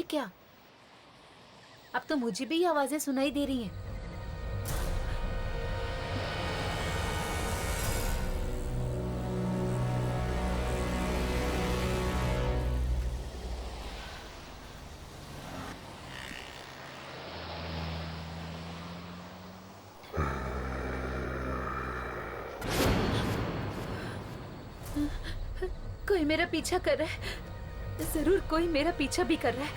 क्या? अब तो मुझे भी ये आवाजें सुनाई दे रही हैं। कोई मेरा पीछा कर रहा है, जरूर कोई मेरा पीछा भी कर रहा है।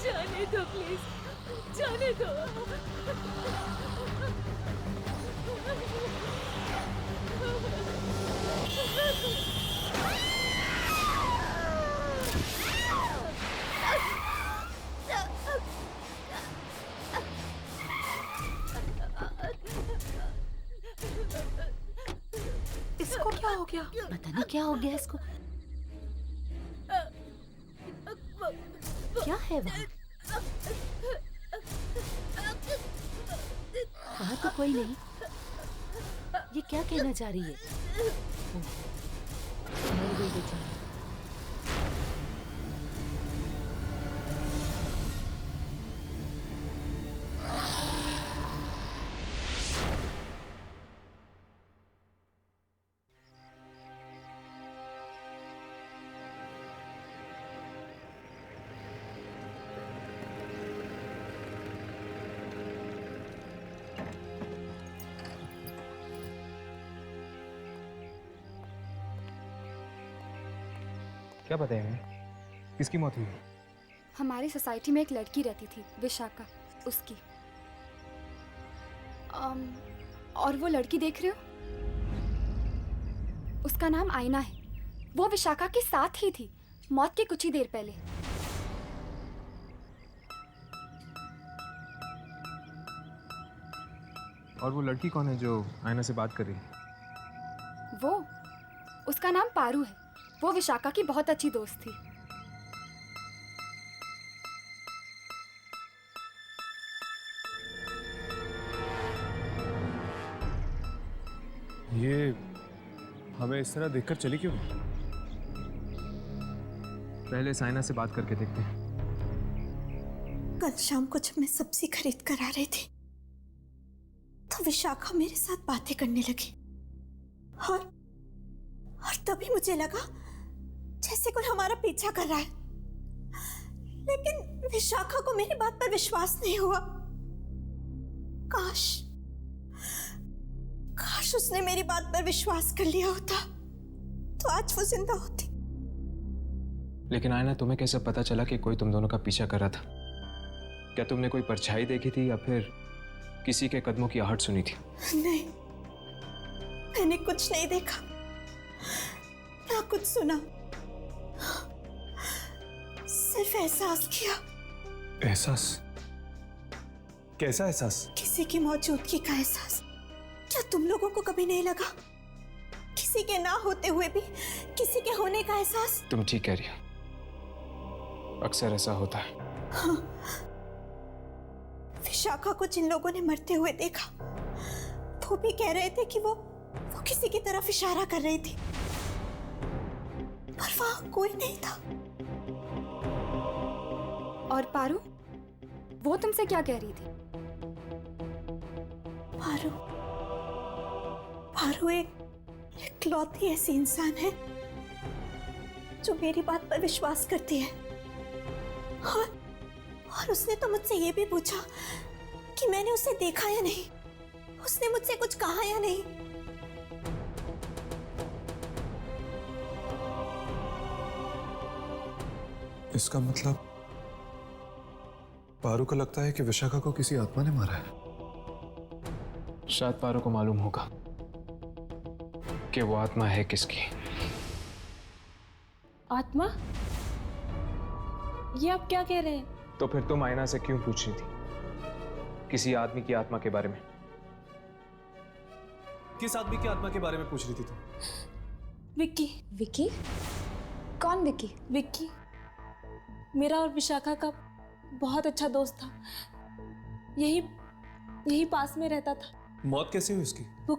जाने दो प्लीज, जाने दो। इसको क्या हो गया? पता नहीं क्या हो गया इसको। क्या है वहाँ? वहाँ तो कोई नहीं। ये क्या कहना चाह रही है? मर गई बेचारी। क्या पता है हमें किसकी मौत हुई? हमारी सोसाइटी में एक लड़की रहती थी, विशाखा, उसकी। और वो लड़की देख रहे हो, उसका नाम आईना है। वो विशाखा के साथ ही थी मौत के कुछ ही देर पहले। और वो लड़की कौन है जो आयना से बात कर रही है? वो, उसका नाम पारू है। वो विशाखा की बहुत अच्छी दोस्त थी। ये हमें इस तरह देखकर चली क्यों? पहले साइना से बात करके देखते हैं। कल शाम को जब मैं सब्जी खरीद कर आ रही थी तो विशाखा मेरे साथ बातें करने लगी और तभी मुझे लगा जैसे कोई हमारा पीछा कर रहा है, लेकिन विशाखा को मेरी बात पर विश्वास नहीं हुआ। काश उसने मेरी बात पर विश्वास कर लिया होता तो आज वो जिंदा होती। लेकिन आयना, तुम्हें कैसे पता चला कि कोई तुम दोनों का पीछा कर रहा था? क्या तुमने कोई परछाई देखी थी या फिर किसी के कदमों की आहट सुनी थी? नहीं, मैंने कुछ नहीं देखा ना कुछ सुना, सिर्फ एहसास किया। एहसास? कैसा एहसास? किसी की मौजूदगी का एहसास। क्या तुम लोगों को कभी नहीं लगा किसी के ना होते हुए भी किसी के होने का एहसास? तुम ठीक कह रही हो, अक्सर ऐसा होता है। हाँ, विशाखा को जिन लोगों ने मरते हुए देखा वो भी कह रहे थे कि वो किसी की तरफ इशारा कर रही थी, पर वहां कोई नहीं था। और पारू, वो तुमसे क्या कह रही थी? पारू इकलौती ऐसी इंसान है जो मेरी बात पर विश्वास करती है। और उसने तो मुझसे ये भी पूछा कि मैंने उसे देखा या नहीं, उसने मुझसे कुछ कहा या नहीं। इसका मतलब पारू को लगता है कि विशाखा को किसी आत्मा ने मारा है। शायद पारो को मालूम होगा कि वो आत्मा है किसकी। आत्मा? ये आप क्या कह रहे हैं? तो फिर तुम आयना से क्यों पूछ रही थी किसी आदमी की आत्मा के बारे में? किस आदमी की आत्मा के बारे में पूछ रही थी तुम? विक्की। विकी? कौन विकी? विक्की मेरा और विशाखा का बहुत अच्छा दोस्त था। यही पास में रहता था। मौत कैसे हुई उसकी? वो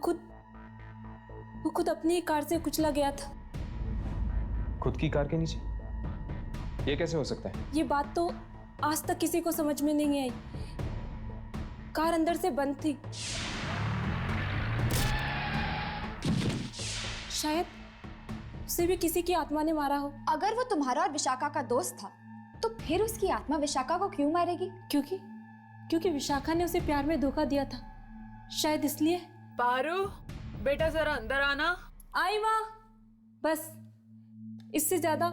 खुद अपनी ही कार से कुचला गया था। खुद की कार के नीचे? ये कैसे हो सकता है? ये बात तो आज तक किसी को समझ में नहीं आई। कार अंदर से बंद थी। शायद उसे भी किसी की आत्मा ने मारा हो। अगर वो तुम्हारा और विशाखा का दोस्त था तो फिर उसकी आत्मा विशाखा को क्यों मारेगी? क्योंकि विशाखा ने उसे प्यार में धोखा दिया था, शायद इसलिए। पारू, बेटा जरा अंदर आना। आई माँ। बस इससे ज्यादा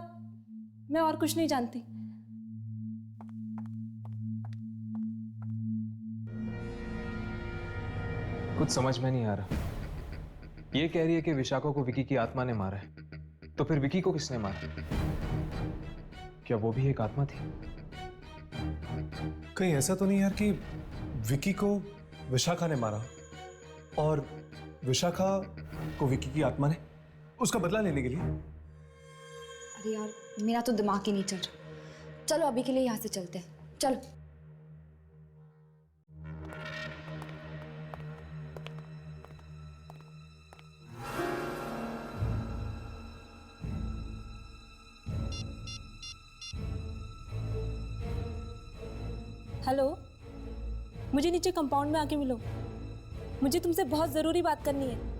मैं और कुछ नहीं जानती। कुछ समझ में नहीं आ रहा। ये कह रही है कि विशाखा को विकी की आत्मा ने मारा है, तो फिर विकी को किसने मारा? क्या वो भी एक आत्मा थी? कहीं ऐसा तो नहीं यार कि विकी को विशाखा ने मारा और विशाखा को विकी की आत्मा ने उसका बदला लेने के लिए? अरे यार, मेरा तो दिमाग ही नहीं चल रहा। चलो अभी के लिए यहाँ से चलते हैं। चलो। हेलो, मुझे नीचे कंपाउंड में आके मिलो। मुझे तुमसे बहुत जरूरी बात करनी है।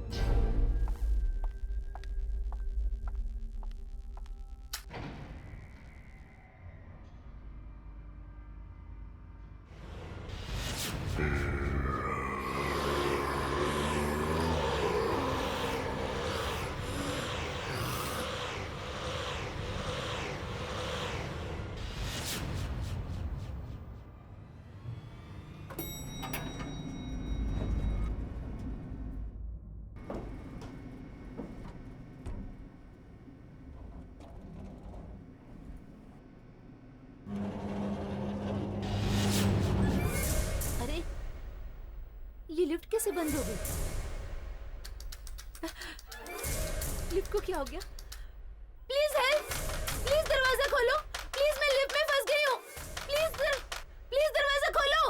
अरे, ये लिफ्ट कैसे बंद हो गई? लिफ्ट को क्या हो गया? Please help! प्लीज दरवाजा खोलो! प्लीज मैं लिफ्ट में फंस गई हूँ! प्लीज दरवाजा खोलो!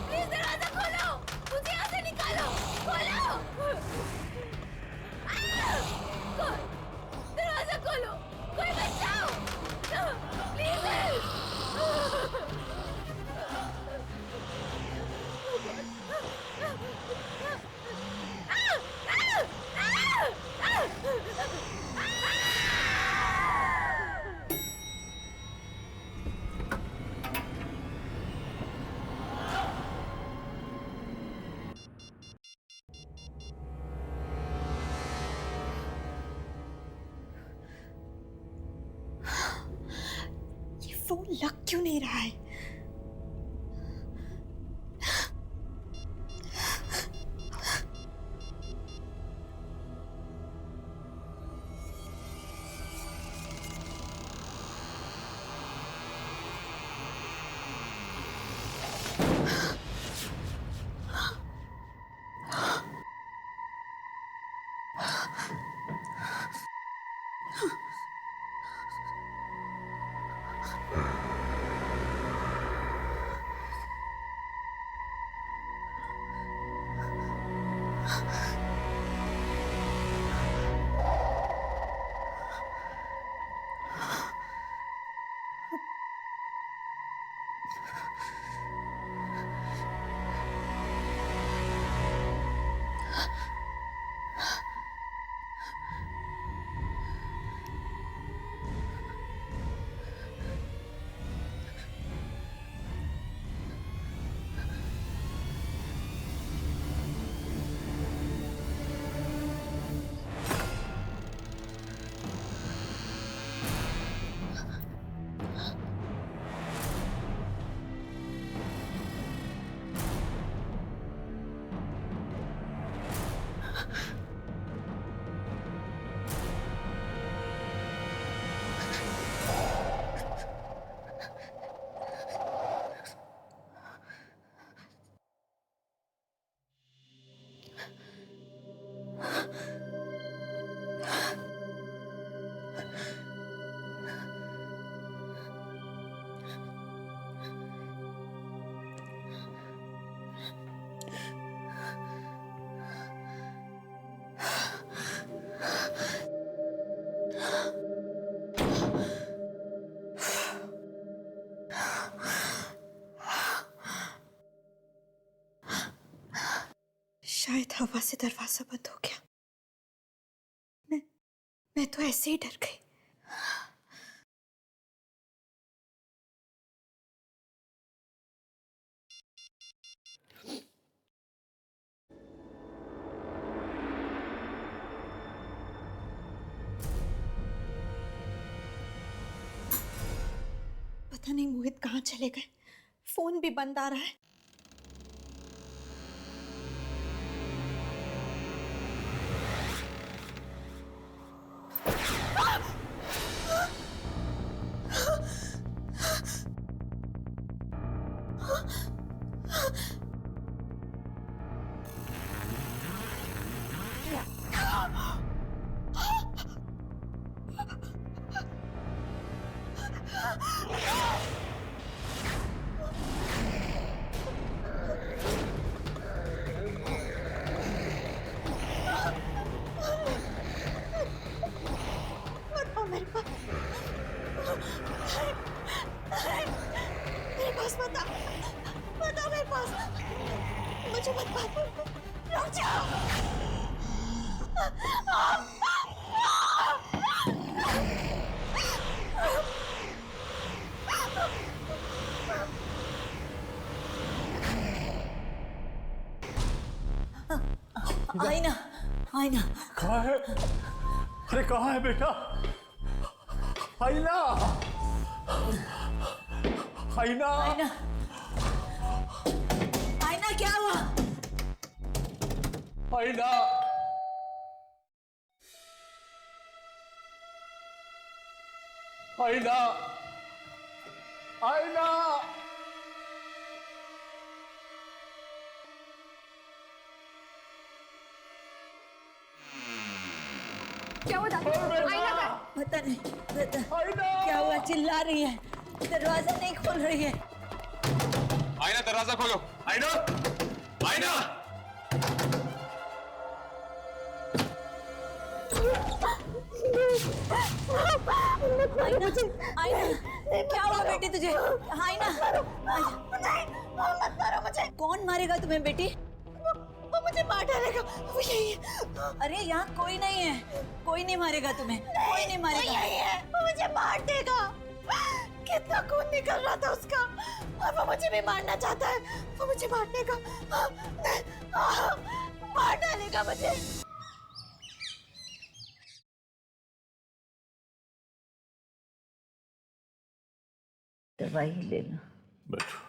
प्लीज दरवाजा खोलो! मुझे यहाँ से निकालो! खोलो! दरवाजा खोलो! कोई बचाओ! Please help! ये फोन लग क्यों नहीं रहा है? हवा से दरवाजा बंद हो गया। मैं तो ऐसे ही डर गई। पता नहीं मोहित कहाँ चले गए, फोन भी बंद आ रहा है। मेरे पास बता मेरे पास, मुझे मत बात, रुक जाओ। आईना, आईना कहाँ है? अरे कहाँ है बेटा? आईना, आईना, आईना, आईना क्या हुआ? आईना, आईना, आईना। क्या हुआ दादी? आईना का पता नहीं, क्या हुआ? चिल्ला रही है, दरवाजा नहीं खोल रही है। आईना दरवाजा खोलो। आईना, आईना। आईना, आईना क्या हुआ बेटी तुझे? आईना, मत मारो मुझे। कौन मारेगा तुम्हें बेटी? वो मुझे मार डालेगा, वो यही है। अरे यहाँ कोई नहीं है, कोई नहीं मारेगा तुम्हें, कोई नहीं मारेगा। वो यही है, वो मुझे मार देगा। कितना खून निकल रहा था उसका, और वो मुझे भी मारना चाहता है। वो मुझे मारने का, मार डालेगा मुझे। दवाई लेना। बैठो।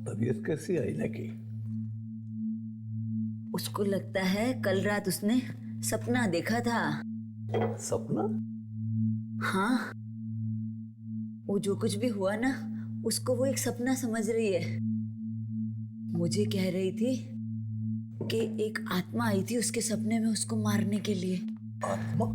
तबीयत कैसी आई ना की? उसको लगता है कल रात उसने सपना देखा था। सपना? हाँ, वो जो कुछ भी हुआ ना, उसको वो एक सपना समझ रही है। मुझे कह रही थी कि एक आत्मा आई थी उसके सपने में उसको मारने के लिए। आत्मा?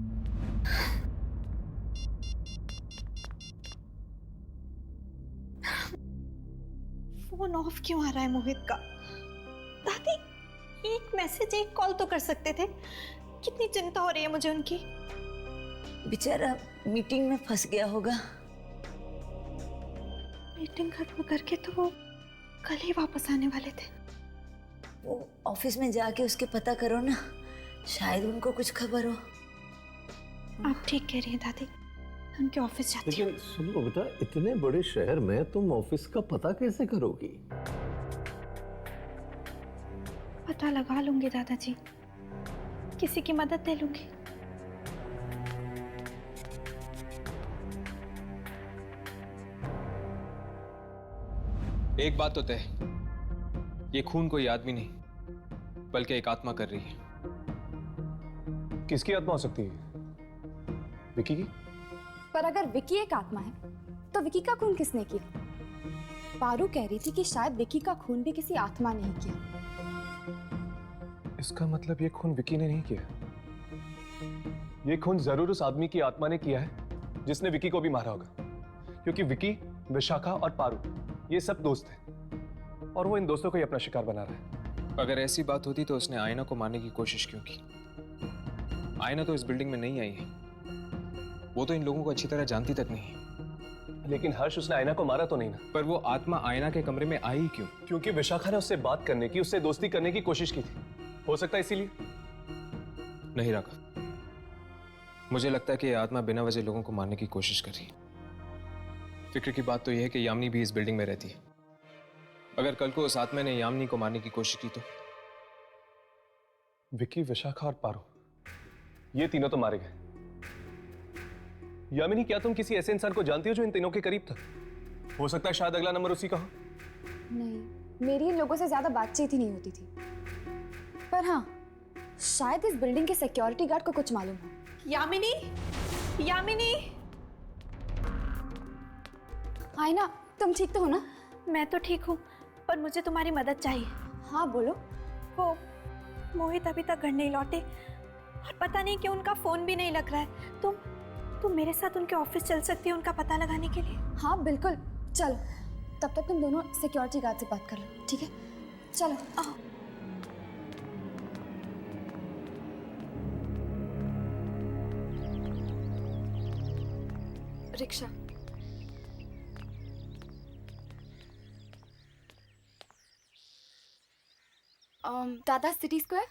फोन ऑफ क्यों आ रहा है मोहित का? दादी, एक मैसेज, एक कॉल तो कर सकते थे। कितनी चिंता हो रही है मुझे उनकी। बेचारा मीटिंग में फंस गया होगा। मीटिंग खत्म करके तो वो कल ही वापस आने वाले थे। वो ऑफिस में जाके उसके पता करो ना, शायद उनको कुछ खबर हो। आप ठीक कह रही हैं दादी, उनके ऑफिस जाती हूँ। लेकिन सुनो बेटा, इतने बड़े शहर में तुम ऑफिस का पता कैसे करोगी? पता लगा लूंगी दादाजी, किसी की मदद ले लूंगी। एक बात तो तय, ये खून कोई आदमी नहीं बल्कि एक आत्मा कर रही है। किसकी आत्मा हो सकती है? विकी की? पर अगर विकी एक आत्मा है तो विकी का खून किसने किया? पारू कह रही थी कि शायद विकी का खून भी किसी आत्मा ने ही किया। इसका मतलब ये खून विकी ने नहीं किया। ये खून जरूर उस आदमी की आत्मा ने किया है जिसने विकी को भी मारा होगा, क्योंकि विकी, विशाखा और पारू ये सब दोस्त हैं और वो इन दोस्तों को ही अपना शिकार बना रहा है। अगर ऐसी बात होती तो उसने आयना को मारने की कोशिश क्यों की? आयना तो इस बिल्डिंग में नहीं आई है, वो तो इन लोगों को अच्छी तरह जानती तक नहीं है। लेकिन हर्ष, उसने आयना को मारा तो नहीं ना? पर वो आत्मा आयना के कमरे में आई क्यों? क्योंकि विशाखा ने उससे बात करने की, उससे दोस्ती करने की कोशिश की थी। हो सकता है इसीलिए। नहीं राघव, मुझे लगता है कि ये आत्मा बिना वजह लोगों को मारने की कोशिश कर रही है। फिक्र की बात तो यह है कि यामिनी भी इस बिल्डिंग में रहती है। अगर कल को उस आत्मा ने यामिनी को मारने की कोशिश की तो? विकी, विशाखा और पारो, ये तीनों तो मारे गए। यामिनी, क्या तुम किसी ऐसे इंसान को जानती हो जो इन तीनों के करीब था? हो सकता है शायद अगला नंबर उसी का हो। नहीं, मेरी इन लोगों से ज्यादा बातचीत ही नहीं होती थी। पर हाँ, शायद इस बिल्डिंग के सिक्योरिटी गार्ड को कुछ मालूम हो। यामिनी, यामिनी, आयना, तुम ठीक तो हो ना? मैं तो ठीक हूँ, पर मुझे तुम्हारी मदद चाहिए। हाँ बोलो। वो मोहित अभी तक घर नहीं लौटे और पता नहीं क्यों उनका फोन भी नहीं लग रहा है। तुम मेरे साथ उनके ऑफिस चल सकती हो उनका पता लगाने के लिए? हाँ बिल्कुल, चलो। तब तक तुम दोनों सिक्योरिटी गार्ड से बात कर लो, ठीक है? चलो आओ। रिक्शा। दादा सिटी स्क्वायर।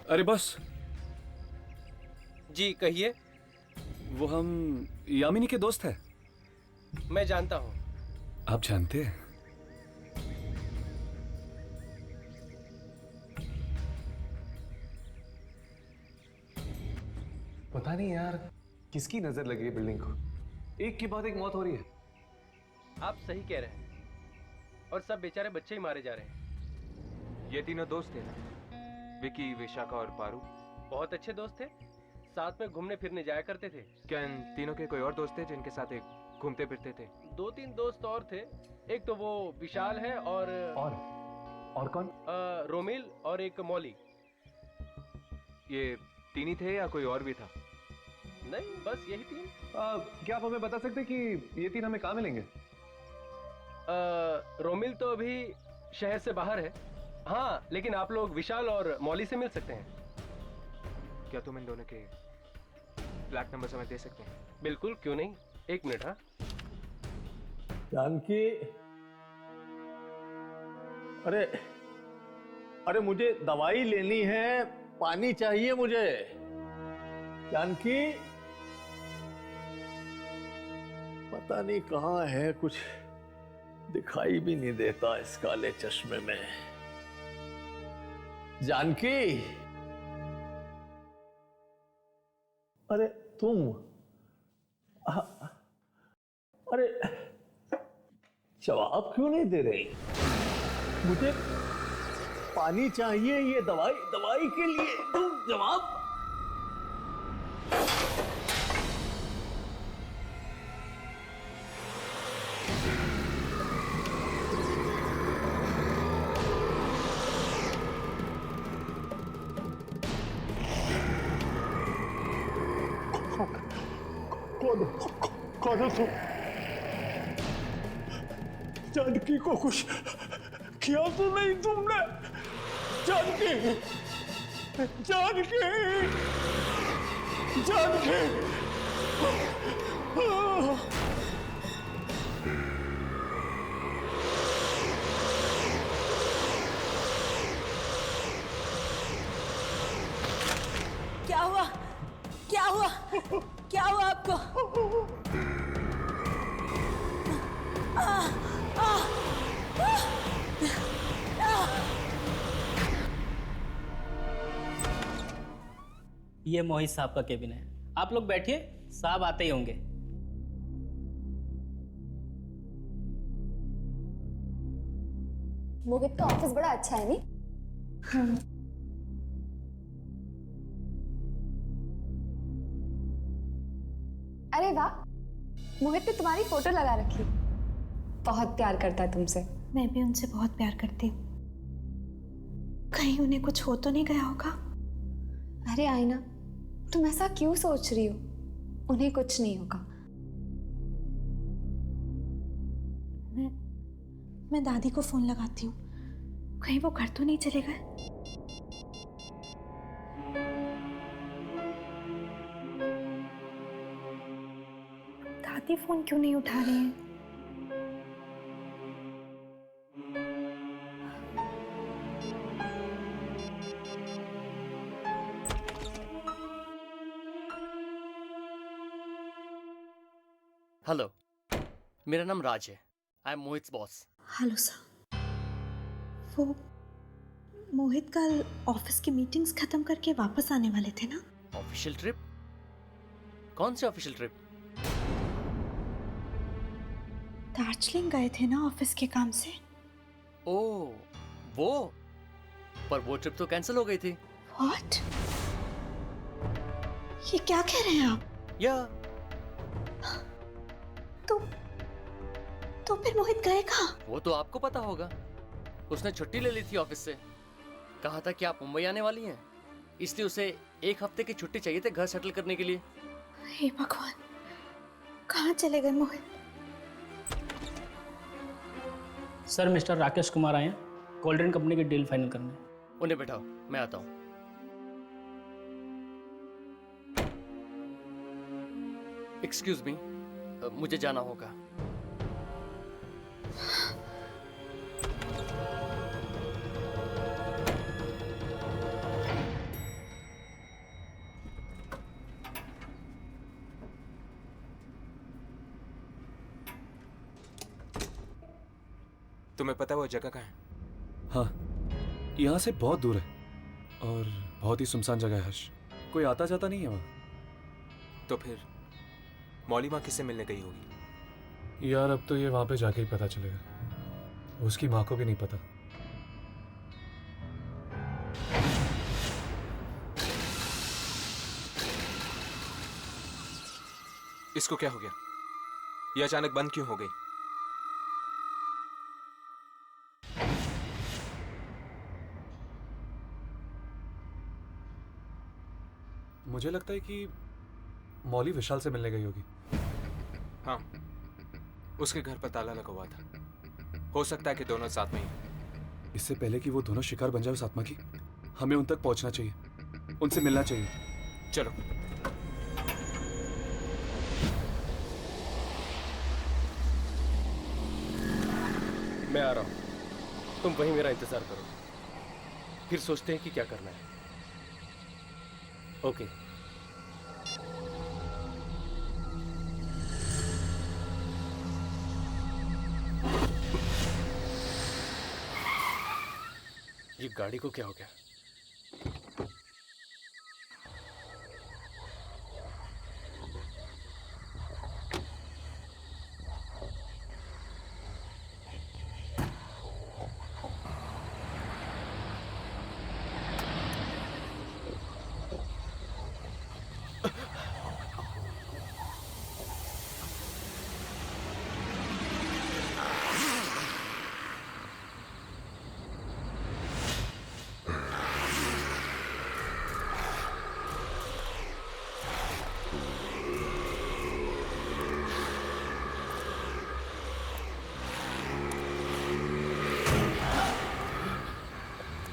अरे बस। जी कहिए। वो हम यामिनी के दोस्त हैं। मैं जानता हूँ। आप जानते हैं? पता नहीं यार, किसकी नजर लगी है बिल्डिंग को। एक के बाद एक मौत हो रही है। आप सही कह रहे हैं, और सब बेचारे बच्चे ही मारे जा रहे हैं। ये तीनों दोस्त थे ना, विकी, विशाखा और पारू। बहुत अच्छे दोस्त थे, साथ में घूमने फिरने जाया करते थे। क्या इन तीनों के कोई और दोस्त थे जिनके साथ एक घूमते फिरते थे? 2-3 दोस्त और थे। एक तो वो विशाल है और कौन? रोमिल और एक मौली। ये तीन ही थे या कोई और भी था? नहीं, बस यही 3। क्या आप हमें बता सकते हैं कि ये तीन हमें कहाँ मिलेंगे? रोमिल तो अभी शहर से बाहर है। हाँ, लेकिन आप लोग विशाल और मौली से मिल सकते हैं। क्या तुम इन दोनों के फ्लैट नंबर हमें दे सकते हैं? बिल्कुल, क्यों नहीं। 1 मिनट। हाँ जानकी, अरे मुझे दवाई लेनी है, पानी चाहिए मुझे। जानकी, पता नहीं कहाँ है, कुछ दिखाई भी नहीं देता इस काले चश्मे में। जानकी, अरे तुम, अरे जवाब क्यों नहीं दे रही? मुझे पानी चाहिए, ये दवाई के लिए तुम जवाब। कौन हो तुम? जानकी को कुछ किया तो नहीं तुमने? जानकी, जानकी, जानकी। क्या हुआ? क्या हुआ? क्या हुआ आपको? ये मोहित साहब का केबिन है, आप लोग बैठिए, साहब आते ही होंगे। मोहित का ऑफिस बड़ा अच्छा है नहीं? अरे वाह, मोहित ने तुम्हारी फोटो लगा रखी। बहुत प्यार करता है तुमसे। मैं भी उनसे बहुत प्यार करती हूँ। कहीं उन्हें कुछ हो तो नहीं गया होगा? अरे आईना, तुम ऐसा क्यों सोच रही हो? उन्हें कुछ नहीं होगा। मैं दादी को फोन लगाती हूँ, कहीं वो घर तो नहीं चले गए। दादी फोन क्यों नहीं उठा रही है? हेलो, मेरा नाम राज है। I am Mohit boss. Hello sir. वो मोहित कल ऑफिस की मीटिंग्स खत्म करके वापस आने वाले थे ना? Official trip? कौन सी ऑफिशियल ट्रिप? दार्जिलिंग गए थे ना ऑफिस के काम से। ओह, वो? पर वो ट्रिप तो कैंसिल हो गई थी। व्हाट? ये क्या कह रहे हैं आप? या तो फिर मोहित गए कहाँ? वो तो आपको पता होगा। उसने छुट्टी ले ली थी ऑफिस से। कहा था कि आप मुंबई आने वाली हैं, इसलिए उसे 1 हफ्ते की छुट्टी चाहिए थी घर सेटल करने के लिए। हे भगवान, कहाँ चले गए मोहित? सर मिस्टर राकेश कुमार आए हैं कोल्ड कंपनी की डील फाइनल करने। उन्हें बैठाओ, मैं आता हूँ। एक्सक्यूज मी, मुझे जाना होगा। तुम्हें पता है वो जगह कहाँ है? हाँ, यहाँ से बहुत दूर है और बहुत ही सुनसान जगह है हर्ष। कोई आता जाता नहीं है वहाँ। तो फिर मौली माँ किससे मिलने गई होगी? यार अब तो ये वहाँ पे जाके ही पता चलेगा। उसकी माँ को भी नहीं पता। इसको क्या हो गया? ये अचानक बंद क्यों हो गई? मुझे लगता है कि मौली विशाल से मिलने गई होगी। हाँ, उसके घर पर ताला लगा हुआ था। हो सकता है कि दोनों साथ में ही। इससे पहले कि वो दोनों शिकार बन जाए उस आत्मा की, हमें उन तक पहुंचना चाहिए, उनसे मिलना चाहिए। चलो। मैं आ रहा हूँ, तुम वहीं मेरा इंतजार करो, फिर सोचते हैं कि क्या करना है। ओके। ये गाड़ी को क्या हो गया?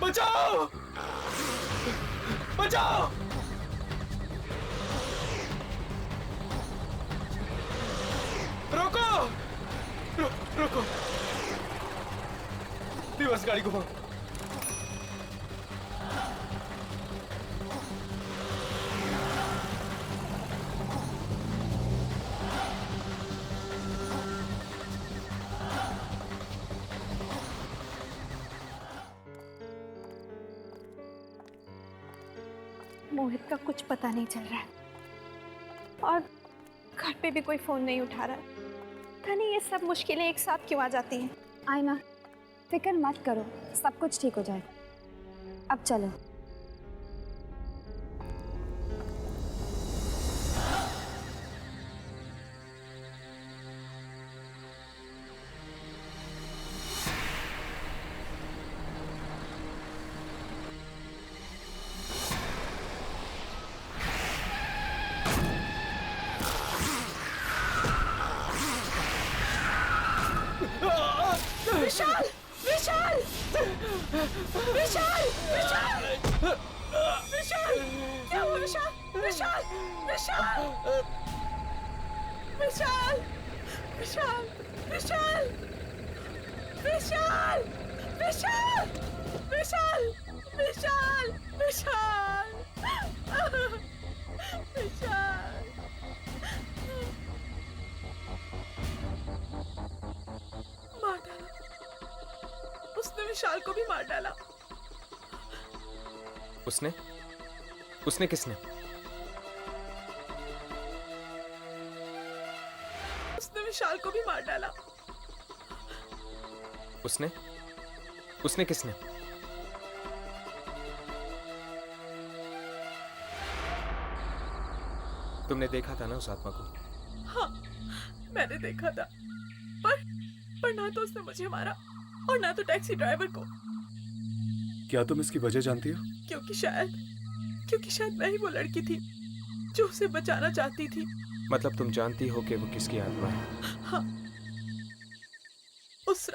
बचाओ! बचाओ! रोको! रोको! रिवर्स गाड़ी घुमाओ। मोहित का कुछ पता नहीं चल रहा है और घर पे भी कोई फोन नहीं उठा रहा। पता नहीं ये सब मुश्किलें एक साथ क्यों आ जाती हैं। आयना, फिक्र मत करो, सब कुछ ठीक हो जाएगा। अब चलो। विशाल विशाल विशाल विशाल विशाल क्या हुआ विशाल विशाल विशाल विशाल विशाल विशाल विशाल विशाल विशाल विशाल विशाल विशाल मार डाला उसने विशाल को भी मार डाला उसने उसने किसने? उसने विशाल को भी मार डाला उसने उसने किसने? तुमने देखा था ना उस आत्मा को? हाँ मैंने देखा था पर ना तो उसने मुझे मारा और ना तो टैक्सी ड्राइवर को। क्या तुम इसकी वजह जानती हो? क्योंकि शायद मैं ही वो लड़की थी जो उसे बचाना चाहती थी। मतलब तुम जानती हो कि वो किसकी आत्मा है? हाँ उस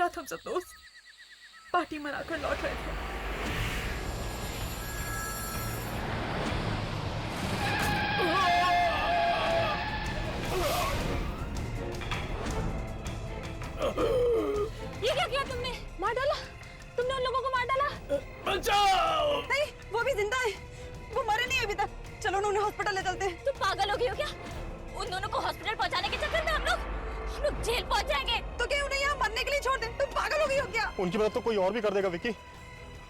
रात हम सब दोस्त पार्टी मनाकर लौट रहे थे। ये क्या किया तुमने? मार डाला? तुमने उन लोगों को मार डाला? बचाओ! नहीं, वो भी जिंदा है। वो मरे नहीं अभी तक। चलो उन्हें हॉस्पिटल ले चलते हैं। तुम पागल हो गई हो क्या? उन दोनों को हॉस्पिटल पहुंचाने के चक्कर में हम लोग जेल पहुंच जाएंगे। तो क्या उन्हें यहाँ मरने के लिए छोड़ दे? तुम पागल हो गई हो क्या? उनकी मदद तो कोई और भी कर देगा विकी।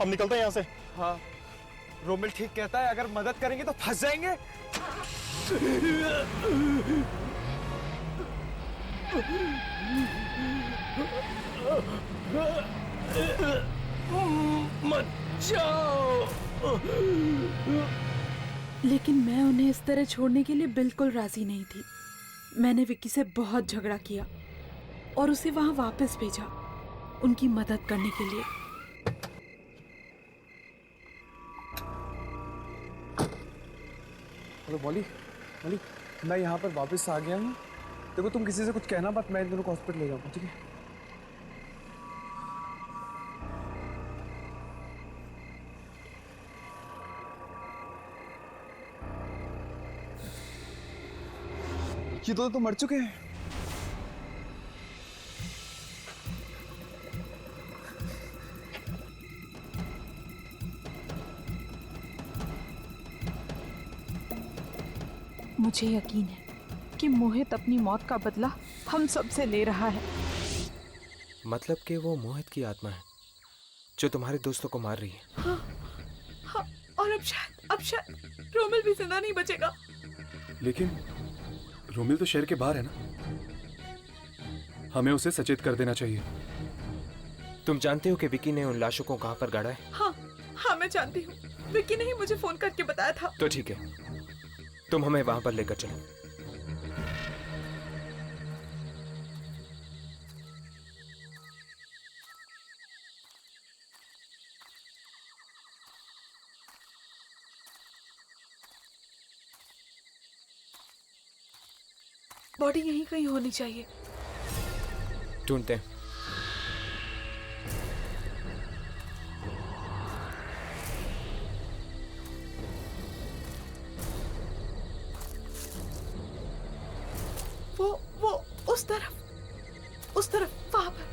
हम निकलते हैं यहाँ से। हाँ रोमिल ठीक कहता है, अगर मदद करेंगे तो फंस जाएंगे। मत जाओ। लेकिन मैं उन्हें इस तरह छोड़ने के लिए बिल्कुल राजी नहीं थी। मैंने विक्की से बहुत झगड़ा किया और उसे वहां वापस भेजा उनकी मदद करने के लिए। हेलो मॉली, मैं यहाँ पर वापस आ गया हूँ। देखो तुम किसी से कुछ कहना मत, मैं इन दोनों को हॉस्पिटल ले जाऊँगा, ठीक है? ये तो मर चुके हैं। मुझे यकीन है कि मोहित अपनी मौत का बदला हम सब से ले रहा है। मतलब कि वो मोहित की आत्मा है जो तुम्हारे दोस्तों को मार रही है। हाँ और अब शायद रोमिल भी जिंदा नहीं बचेगा। लेकिन रोमिल तो शहर के बाहर है ना, हमें उसे सचेत कर देना चाहिए। तुम जानते हो कि विकी ने उन लाशों को कहां पर गाड़ा है? हाँ मैं जानती हूँ। विकी ने ही मुझे फोन करके बताया था। तो ठीक है, तुम हमें वहां पर लेकर चलो। बॉडी यहीं कहीं होनी चाहिए। ढूंढते हैं। वो उस तरफ वहां पर।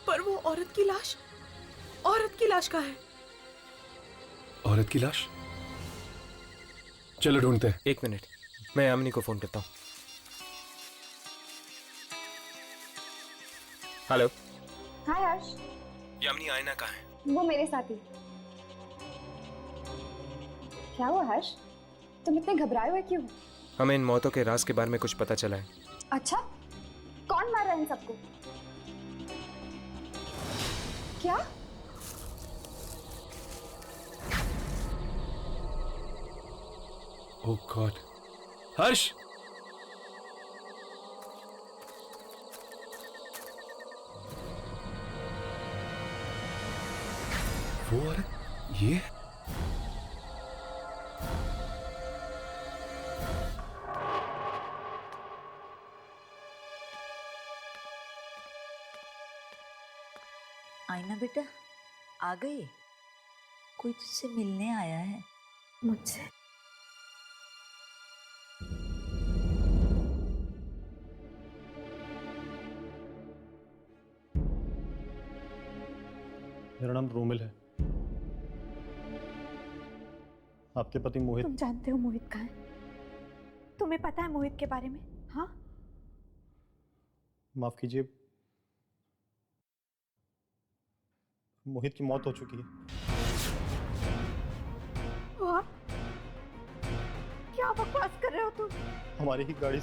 पर वो औरत की लाश कहाँ है? औरत की लाश? चलो ढूंढते हैं। एक मिनट, मैं यामिनी को फोन करता हूँ। हेलो। हाय हर्ष। यामिनी, आयना कहाँ है? वो मेरे साथ ही। क्या हुआ हर्ष? तुम इतने घबराए हुए क्यों? हमें इन मौतों के राज के बारे में कुछ पता चला है। अच्छा, कौन मार रहा है इन सबको? क्या ओह गॉड, हर्ष! वो औरत ये? आईना बेटा, आ गई? कोई तुझसे मिलने आया है मुझसे? मेरा नाम रोमिल है। आपके पति मोहित। तुम जानते हो मोहित कहाँ है? तुम्हें पता है मोहित के बारे में? हाँ, माफ कीजिए, मोहित की मौत हो चुकी है। वाह, क्या बकवास कर रहे हो तुम? हमारी गाड़ी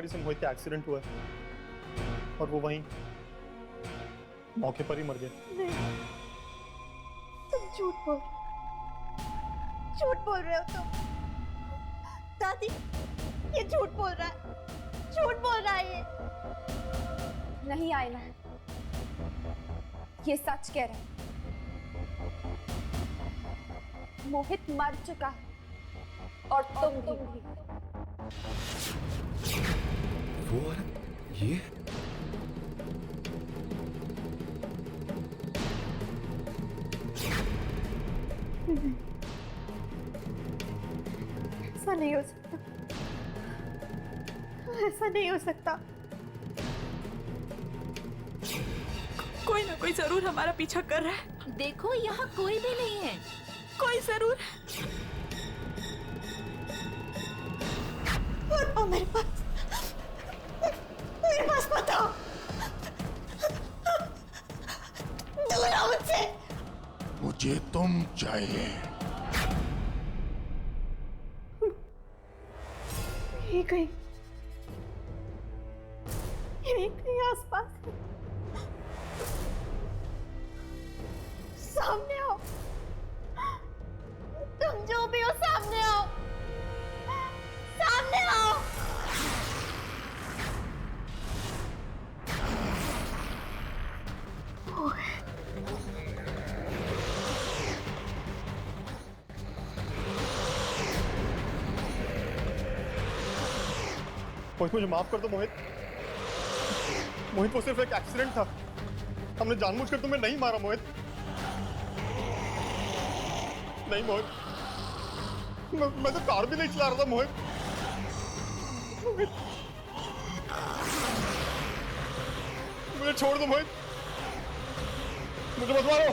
से मोहित का एक्सीडेंट हुआ है और वो वहीं मौके पर ही मर गए। नहीं, तुम झूठ बोल रहे हो तुम। दादी, ये झूठ बोल रहा है ये। नहीं आईना, ये सच कह रहे हैं। मोहित मर चुका है और तुम भी। वो औरत ये? ऐसा नहीं हो सकता, ऐसा नहीं हो सकता। कोई ना कोई जरूर हमारा पीछा कर रहा है। देखो यहाँ कोई भी नहीं है। कोई जरूर है। बताओ मेरे पास बताओ। दूर आओ मुझसे। मुझे तुम चाहिए। यही कहीं आसपास है। सामने आओ, तुम जो भी हो सामने आओ, सामने आओ। मोहित, मुझे माफ कर दो मोहित। मोहित, वो सिर्फ एक एक्सीडेंट था। हमने जानबूझकर तुम्हें नहीं मारा मोहित। नहीं मोहित, मैं तो कार भी नहीं चला रहा था मोहित। मुझे छोड़ दो मोहित, मुझे मत मारो।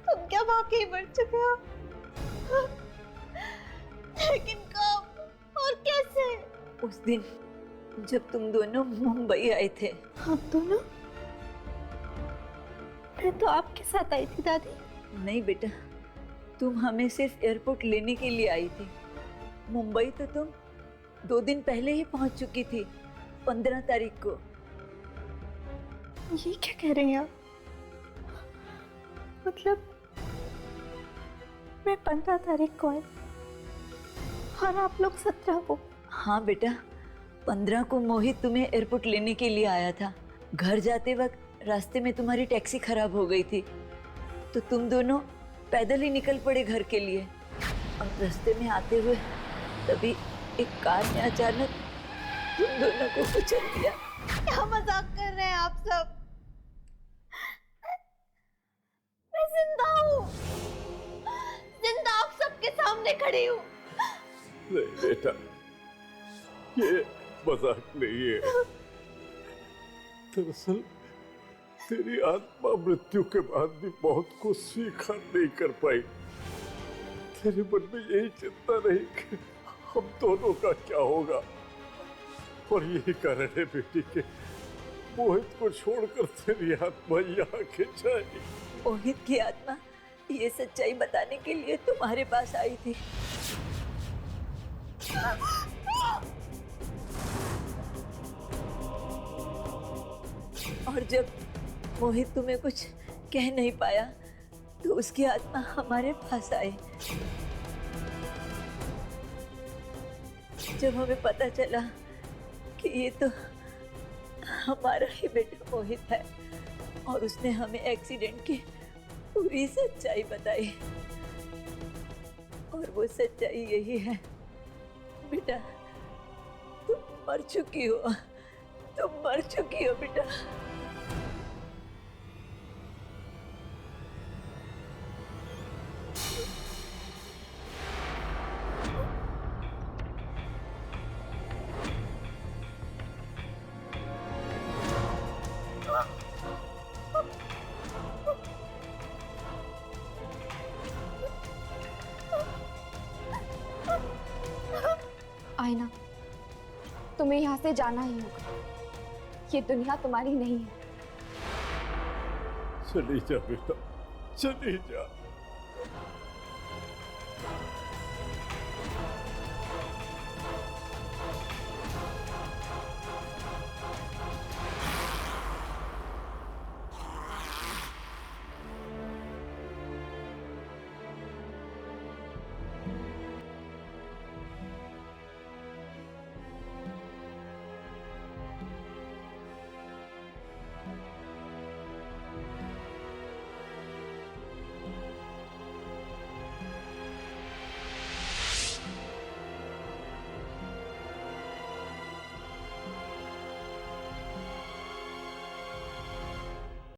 तुम क्या वाकई मर चुके हो? लेकिन कब और कैसे? उस दिन जब तुम दोनों मुंबई आए थे। हम दोनों? मैं तो आपके साथ आई थी दादी। नहीं बेटा, तुम हमें सिर्फ एयरपोर्ट लेने के लिए आई थी। मुंबई तो तुम 2 दिन पहले ही पहुंच चुकी थी, 15 तारीख को। ये क्या कह रही हैं आप? मतलब मैं 15 तारीख को आई और आप लोग 17 को? हाँ बेटा, 15 को मोहित तुम्हें एयरपोर्ट लेने के लिए आया था। घर जाते वक्त रास्ते में तुम्हारी टैक्सी खराब हो गई थी, तो तुम दोनों पैदल ही निकल पड़े घर के लिए। और रास्ते में आते हुए तभी एक कार ने अचानक तुम दोनों को कुचल दिया। क्या मजाक कर रहे हैं आप सब? मैं जिंदा हूँ, जिंदा आप सबके सामने खड़ी हूँ। नहीं बेटा, ये मजाक नहीं है। दरअसल तेरी आत्मा मृत्यु के बाद भी बहुत कुछ स्वीकार नहीं कर पाई। तेरे मन में यही चिंता रही कि हम दोनों का क्या होगा, और यही कारण है बेटी के मोहित को छोड़कर तेरी आत्मा यहाँ खिंच आई। मोहित की आत्मा ये सच्चाई बताने के लिए तुम्हारे पास आई थी। और जब मोहित तुम्हें कुछ कह नहीं पाया तो उसकी आत्मा हमारे पास आई। जब हमें पता चला कि ये तो हमारा ही बेटा मोहित है और उसने हमें एक्सीडेंट की पूरी सच्चाई बताई, और वो सच्चाई यही है बेटा, तुम मर चुकी हो, तुम मर चुकी हो बेटा। आईना, तुम्हें यहाँ से जाना ही होगा। ये दुनिया तुम्हारी नहीं है। चली जा बेटा, चली जा।